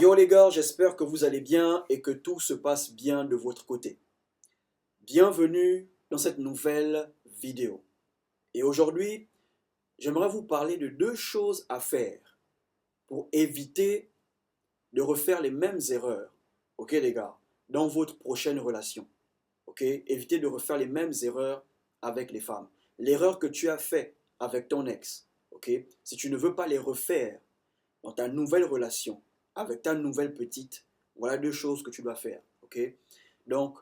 Yo les gars, j'espère que vous allez bien et que tout se passe bien de votre côté. Bienvenue dans cette nouvelle vidéo. Et aujourd'hui, j'aimerais vous parler de deux choses à faire pour éviter de refaire les mêmes erreurs. Ok les gars, dans votre prochaine relation. Ok, évitez de refaire les mêmes erreurs avec les femmes. L'erreur que tu as fait avec ton ex. Ok, si tu ne veux pas les refaire dans ta nouvelle relation, avec ta nouvelle petite, voilà deux choses que tu dois faire. Ok. Donc,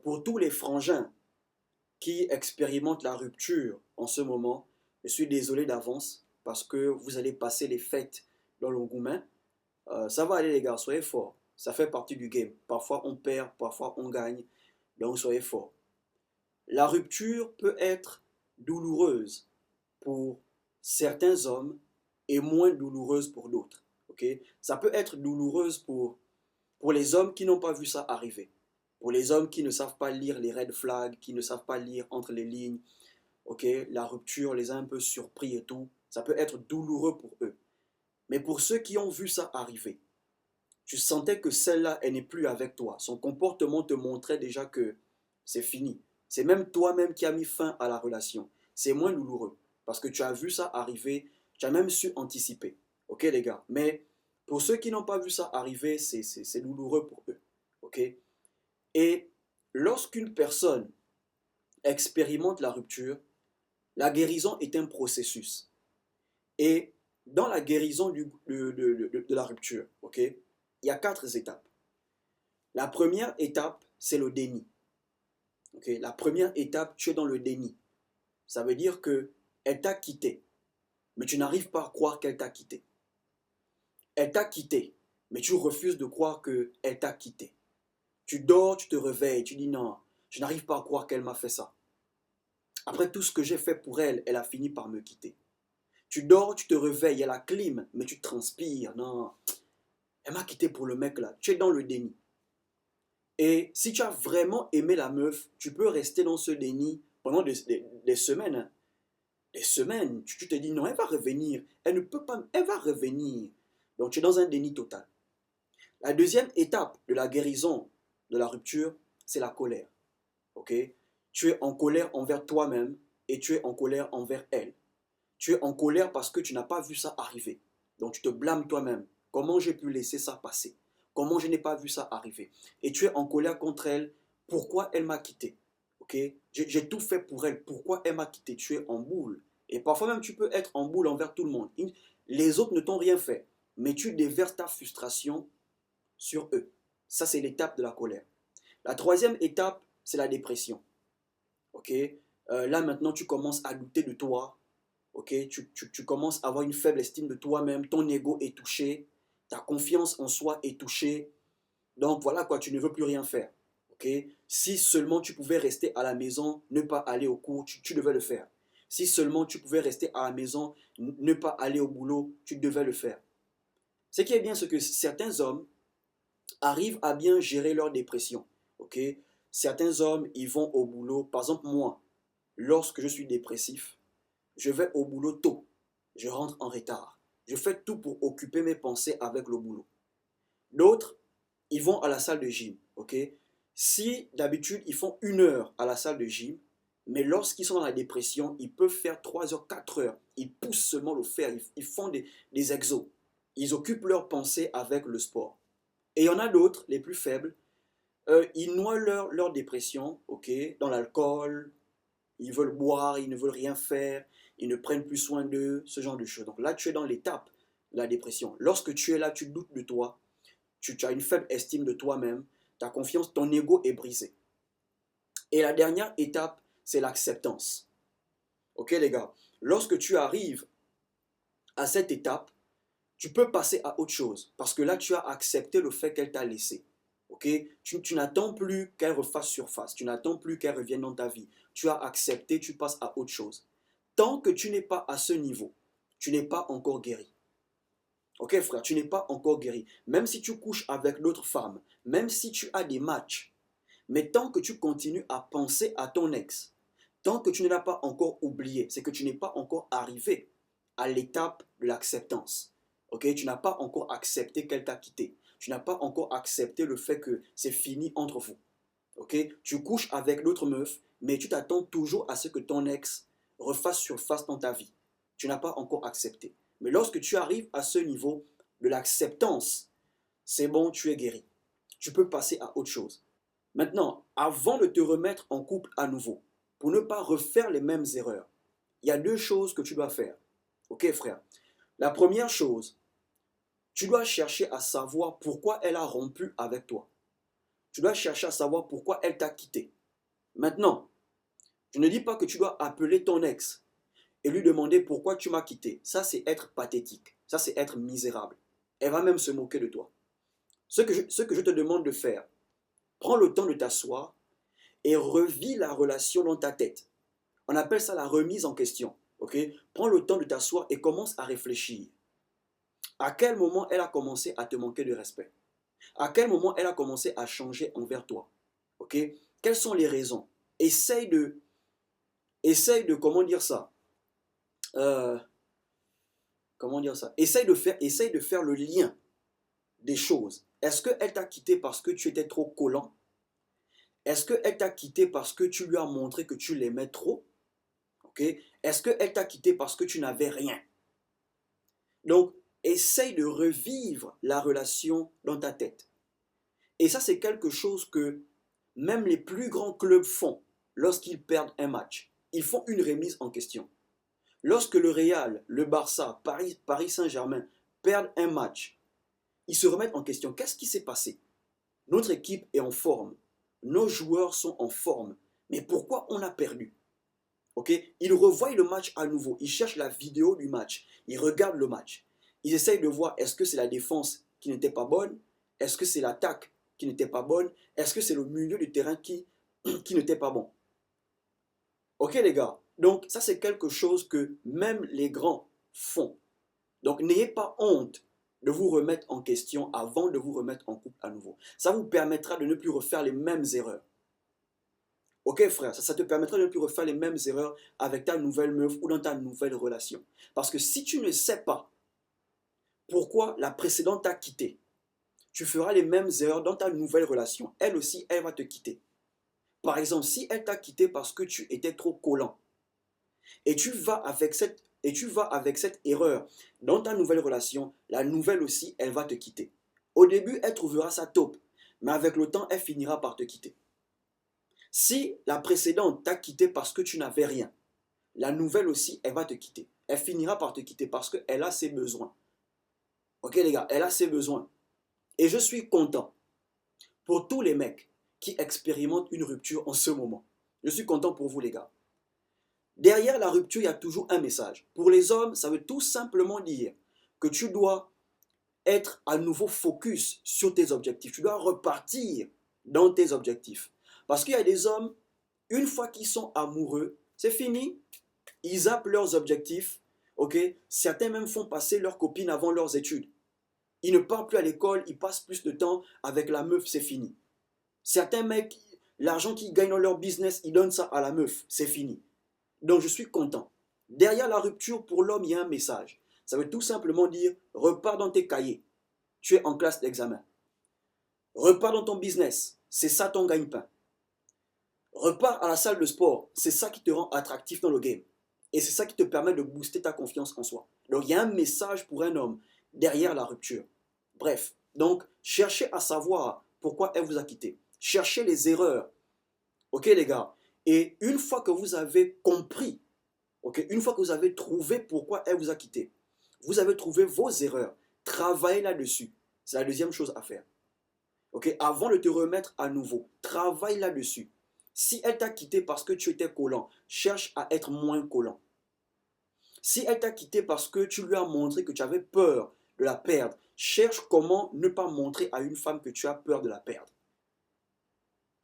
pour tous les frangins qui expérimentent la rupture en ce moment, je suis désolé d'avance parce que vous allez passer les fêtes dans l'engouement. Ça va aller les gars, soyez forts. Ça fait partie du game. Parfois on perd, parfois on gagne. Donc soyez forts. La rupture peut être douloureuse pour certains hommes et moins douloureuse pour d'autres. Okay? Ça peut être douloureuse pour les hommes qui n'ont pas vu ça arriver. Pour les hommes qui ne savent pas lire les red flags, qui ne savent pas lire entre les lignes. Okay? La rupture les a un peu surpris et tout. Ça peut être douloureux pour eux. Mais pour ceux qui ont vu ça arriver, tu sentais que celle-là, elle n'est plus avec toi. Son comportement te montrait déjà que c'est fini. C'est même toi-même qui as mis fin à la relation. C'est moins douloureux parce que tu as vu ça arriver, tu as même su anticiper. Ok les gars. Mais pour ceux qui n'ont pas vu ça arriver, c'est douloureux pour eux. Ok. Et lorsqu'une personne expérimente la rupture, la guérison est un processus. Et dans la guérison de la rupture, ok, il y a quatre étapes. La première étape, c'est le déni. Okay? La première étape, tu es dans le déni. Ça veut dire que elle t'a quitté, mais tu n'arrives pas à croire qu'elle t'a quitté. Elle t'a quitté, mais tu refuses de croire qu'elle t'a quitté. Tu dors, tu te réveilles, tu dis non, je n'arrive pas à croire qu'elle m'a fait ça. Après tout ce que j'ai fait pour elle, elle a fini par me quitter. Tu dors, tu te réveilles, elle a clim, mais tu transpires. Non, elle m'a quitté pour le mec là. Tu es dans le déni. Et si tu as vraiment aimé la meuf, tu peux rester dans ce déni pendant des semaines. Hein. Des semaines. Tu te dis non, elle va revenir. Elle ne peut pas, elle va revenir. Donc tu es dans un déni total. La deuxième étape de la guérison de la rupture, c'est la colère. Ok? Tu es en colère envers toi-même et tu es en colère envers elle. Tu es en colère parce que tu n'as pas vu ça arriver. Donc tu te blâmes toi-même. Comment j'ai pu laisser ça passer? Comment je n'ai pas vu ça arriver? Et tu es en colère contre elle. Pourquoi elle m'a quitté? Ok? J'ai tout fait pour elle. Pourquoi elle m'a quitté? Tu es en boule. Et parfois même tu peux être en boule envers tout le monde. Les autres ne t'ont rien fait. Mais tu déverses ta frustration sur eux. Ça, c'est l'étape de la colère. La troisième étape, c'est la dépression. Ok? Là maintenant, tu commences à douter de toi. Ok, tu commences à avoir une faible estime de toi-même, ton ego est touché, ta confiance en soi est touchée. Donc voilà quoi, tu ne veux plus rien faire. Ok, si seulement tu pouvais rester à la maison, ne pas aller au cours, tu devais le faire. Si seulement tu pouvais rester à la maison, ne pas aller au boulot, tu devais le faire. Ce qui est bien, c'est que certains hommes arrivent à bien gérer leur dépression. Ok, certains hommes, ils vont au boulot. Par exemple, moi, lorsque je suis dépressif, je vais au boulot tôt. Je rentre en retard. Je fais tout pour occuper mes pensées avec le boulot. D'autres, ils vont à la salle de gym. Ok. Si d'habitude ils font 1 heure à la salle de gym, mais lorsqu'ils sont dans la dépression, ils peuvent faire 3 heures, 4 heures. Ils poussent seulement le fer. Ils font des exos. Ils occupent leurs pensées avec le sport. Et il y en a d'autres, les plus faibles, ils noient leur dépression, ok, dans l'alcool, ils veulent boire, ils ne veulent rien faire, ils ne prennent plus soin d'eux, ce genre de choses. Donc là, tu es dans l'étape de la dépression. Lorsque tu es là, tu doutes de toi, tu as une faible estime de toi-même, ta confiance, ton ego est brisé. Et la dernière étape, c'est l'acceptance. Ok les gars, lorsque tu arrives à cette étape, tu peux passer à autre chose. Parce que là, tu as accepté le fait qu'elle t'a laissé. Ok, tu n'attends plus qu'elle refasse surface. Tu n'attends plus qu'elle revienne dans ta vie. Tu as accepté, tu passes à autre chose. Tant que tu n'es pas à ce niveau, tu n'es pas encore guéri. Ok frère, tu n'es pas encore guéri. Même si tu couches avec d'autres femmes, même si tu as des matchs, mais tant que tu continues à penser à ton ex, tant que tu ne l'as pas encore oublié, c'est que tu n'es pas encore arrivé à l'étape de l'acceptance. Ok, tu n'as pas encore accepté qu'elle t'a quitté. Tu n'as pas encore accepté le fait que c'est fini entre vous. Ok, tu couches avec l'autre meuf, mais tu t'attends toujours à ce que ton ex refasse surface dans ta vie. Tu n'as pas encore accepté. Mais lorsque tu arrives à ce niveau de l'acceptance, c'est bon, tu es guéri. Tu peux passer à autre chose. Maintenant, avant de te remettre en couple à nouveau, pour ne pas refaire les mêmes erreurs, il y a deux choses que tu dois faire. Ok, frère? La première chose, tu dois chercher à savoir pourquoi elle a rompu avec toi. Tu dois chercher à savoir pourquoi elle t'a quitté. Maintenant, je ne dis pas que tu dois appeler ton ex et lui demander pourquoi tu m'as quitté. Ça, c'est être pathétique. Ça, c'est être misérable. Elle va même se moquer de toi. Ce que je te demande de faire, prends le temps de t'asseoir et revis la relation dans ta tête. On appelle ça la remise en question. Ok? Prends le temps de t'asseoir et commence à réfléchir. À quel moment elle a commencé à te manquer de respect? À quel moment elle a commencé à changer envers toi? Ok? Quelles sont les raisons? Essaye de comment dire ça? Euh, comment dire ça? Essaye de faire le lien des choses. Est-ce qu'elle t'a quitté parce que tu étais trop collant? Est-ce qu'elle t'a quitté parce que tu lui as montré que tu l'aimais trop? Ok? Est-ce qu'elle t'a quitté parce que tu n'avais rien? Donc, essaye de revivre la relation dans ta tête. Et ça, c'est quelque chose que même les plus grands clubs font lorsqu'ils perdent un match. Ils font une remise en question. Lorsque le Real, le Barça, Paris Saint-Germain perdent un match, ils se remettent en question. Qu'est-ce qui s'est passé? Notre équipe est en forme. Nos joueurs sont en forme. Mais pourquoi on a perdu? Ok? Ils revoient le match à nouveau. Ils cherchent la vidéo du match. Ils regardent le match. Ils essayent de voir est-ce que c'est la défense qui n'était pas bonne? Est-ce que c'est l'attaque qui n'était pas bonne? Est-ce que c'est le milieu du terrain qui n'était pas bon? Ok les gars? Donc ça c'est quelque chose que même les grands font. Donc n'ayez pas honte de vous remettre en question avant de vous remettre en couple à nouveau. Ça vous permettra de ne plus refaire les mêmes erreurs. Ok frère, ça te permettra de ne plus refaire les mêmes erreurs avec ta nouvelle meuf ou dans ta nouvelle relation. Parce que si tu ne sais pas pourquoi la précédente t'a quitté, tu feras les mêmes erreurs dans ta nouvelle relation. Elle aussi, elle va te quitter. Par exemple, si elle t'a quitté parce que tu étais trop collant et tu vas avec cette erreur dans ta nouvelle relation, la nouvelle aussi, elle va te quitter. Au début, elle trouvera ça top, mais avec le temps, elle finira par te quitter. Si la précédente t'a quitté parce que tu n'avais rien, la nouvelle aussi, elle va te quitter. Elle finira par te quitter parce qu'elle a ses besoins. Ok les gars, elle a ses besoins. Et je suis content pour tous les mecs qui expérimentent une rupture en ce moment. Je suis content pour vous les gars. Derrière la rupture, il y a toujours un message. Pour les hommes, ça veut tout simplement dire que tu dois être à nouveau focus sur tes objectifs. Tu dois repartir dans tes objectifs. Parce qu'il y a des hommes, une fois qu'ils sont amoureux, c'est fini. Ils zappent leurs objectifs. Ok? Certains même font passer leurs copines avant leurs études. Ils ne partent plus à l'école, ils passent plus de temps avec la meuf, c'est fini. Certains mecs, l'argent qu'ils gagnent dans leur business, ils donnent ça à la meuf, c'est fini. Donc je suis content. Derrière la rupture, pour l'homme, il y a un message. Ça veut tout simplement dire, repars dans tes cahiers. Tu es en classe d'examen. Repars dans ton business. C'est ça ton gagne-pain. Repars à la salle de sport. C'est ça qui te rend attractif dans le game. Et c'est ça qui te permet de booster ta confiance en soi. Donc il y a un message pour un homme derrière la rupture. Bref, donc cherchez à savoir pourquoi elle vous a quitté. Cherchez les erreurs. Ok les gars? Et une fois que vous avez compris, ok, une fois que vous avez trouvé pourquoi elle vous a quitté, vous avez trouvé vos erreurs, travaillez là-dessus. C'est la deuxième chose à faire. Ok, avant de te remettre à nouveau, travaille là-dessus. Si elle t'a quitté parce que tu étais collant, cherche à être moins collant. Si elle t'a quitté parce que tu lui as montré que tu avais peur de la perdre, cherche comment ne pas montrer à une femme que tu as peur de la perdre.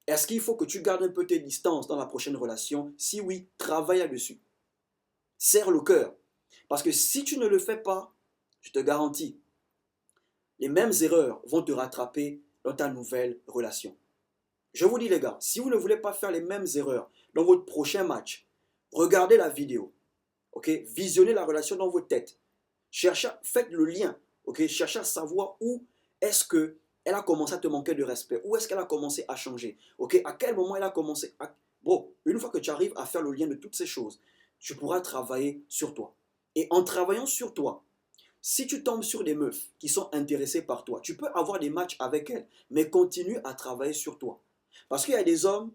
Est-ce qu'il faut que tu gardes un peu tes distances dans la prochaine relation? Si oui, travaille là-dessus. Serre le cœur. Parce que si tu ne le fais pas, je te garantis, les mêmes erreurs vont te rattraper dans ta nouvelle relation. Je vous dis les gars, si vous ne voulez pas faire les mêmes erreurs dans votre prochain match, regardez la vidéo. Ok? Visionnez la relation dans votre tête. Faites le lien Ok, cherchez à savoir où est-ce que elle a commencé à te manquer de respect, où est-ce qu'elle a commencé à changer. Ok, à quel moment elle a commencé à... Bon, une fois que tu arrives à faire le lien de toutes ces choses, tu pourras travailler sur toi. Et en travaillant sur toi, si tu tombes sur des meufs qui sont intéressées par toi, tu peux avoir des matchs avec elles, mais continue à travailler sur toi. Parce qu'il y a des hommes,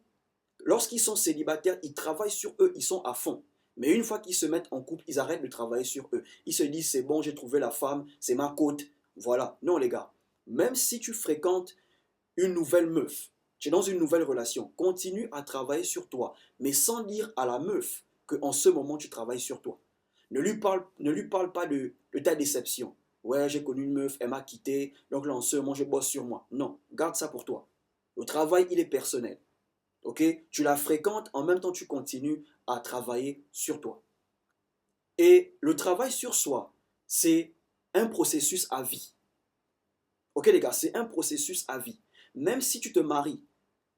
lorsqu'ils sont célibataires, ils travaillent sur eux, ils sont à fond. Mais une fois qu'ils se mettent en couple, ils arrêtent de travailler sur eux. Ils se disent, c'est bon, j'ai trouvé la femme, c'est ma côte. Voilà. Non, les gars. Même si tu fréquentes une nouvelle meuf, tu es dans une nouvelle relation, continue à travailler sur toi, mais sans dire à la meuf qu'en ce moment, tu travailles sur toi. Ne lui parle pas de ta déception. Ouais, j'ai connu une meuf, elle m'a quitté, donc là, en ce moment, je bosse sur moi. Non, garde ça pour toi. Le travail, il est personnel. Ok? Tu la fréquentes, en même temps, tu continues à travailler sur toi. Et le travail sur soi, c'est un processus à vie. Ok, les gars, c'est un processus à vie. Même si tu te maries,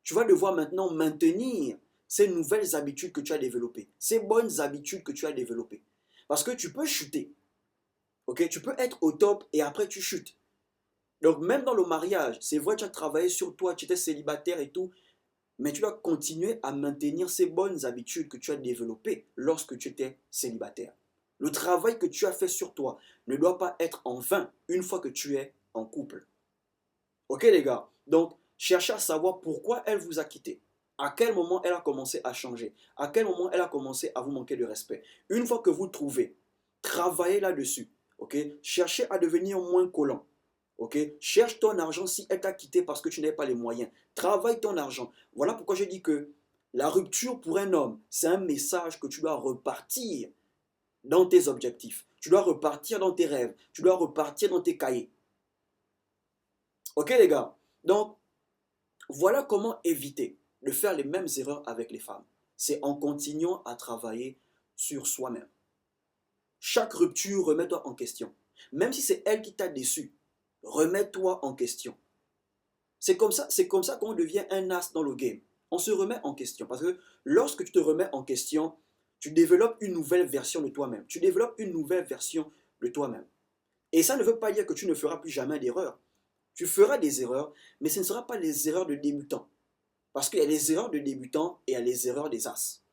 tu vas devoir maintenant maintenir ces nouvelles habitudes que tu as développées, ces bonnes habitudes que tu as développées. Parce que tu peux chuter. Ok, tu peux être au top et après tu chutes. Donc même dans le mariage, c'est vrai, tu as travaillé sur toi, tu étais célibataire et tout, mais tu dois continuer à maintenir ces bonnes habitudes que tu as développées lorsque tu étais célibataire. Le travail que tu as fait sur toi ne doit pas être en vain une fois que tu es en couple. Ok les gars? Donc, cherchez à savoir pourquoi elle vous a quitté. À quel moment elle a commencé à changer. À quel moment elle a commencé à vous manquer de respect. Une fois que vous trouvez, travaillez là-dessus. Ok? Cherchez à devenir moins collant. Ok? Cherche ton argent si elle t'a quitté parce que tu n'avais pas les moyens. Travaille ton argent. Voilà pourquoi je dis que la rupture pour un homme, c'est un message que tu dois repartir dans tes objectifs. Tu dois repartir dans tes rêves. Tu dois repartir dans tes cahiers. Ok les gars? Donc, voilà comment éviter de faire les mêmes erreurs avec les femmes. C'est en continuant à travailler sur soi-même. Chaque rupture, remets-toi en question. Même si c'est elle qui t'a déçu, remets-toi en question. C'est comme ça qu'on devient un as dans le game. On se remet en question. Parce que lorsque tu te remets en question, tu développes une nouvelle version de toi-même. Tu développes une nouvelle version de toi-même. Et ça ne veut pas dire que tu ne feras plus jamais d'erreurs. Tu feras des erreurs, mais ce ne sera pas les erreurs de débutant. Parce qu'il y a les erreurs de débutants et il y a les erreurs des as.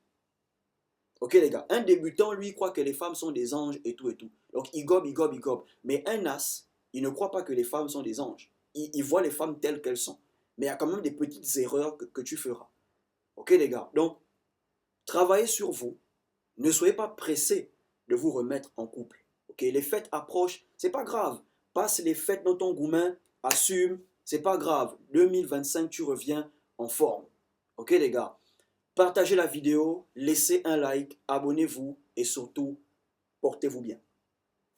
Ok les gars, un débutant, lui, croit que les femmes sont des anges et tout et tout. Donc il gobe, il gobe, il gobe. Mais un as, il ne croit pas que les femmes sont des anges. Il voit les femmes telles qu'elles sont. Mais il y a quand même des petites erreurs que tu feras. Ok les gars, donc travaillez sur vous. Ne soyez pas pressés de vous remettre en couple. Ok, les fêtes approchent, c'est pas grave. Passe les fêtes dans ton gourmet, assume, c'est pas grave. 2025, tu reviens en forme. Ok les gars, partagez la vidéo, laissez un like, abonnez-vous et surtout, portez-vous bien.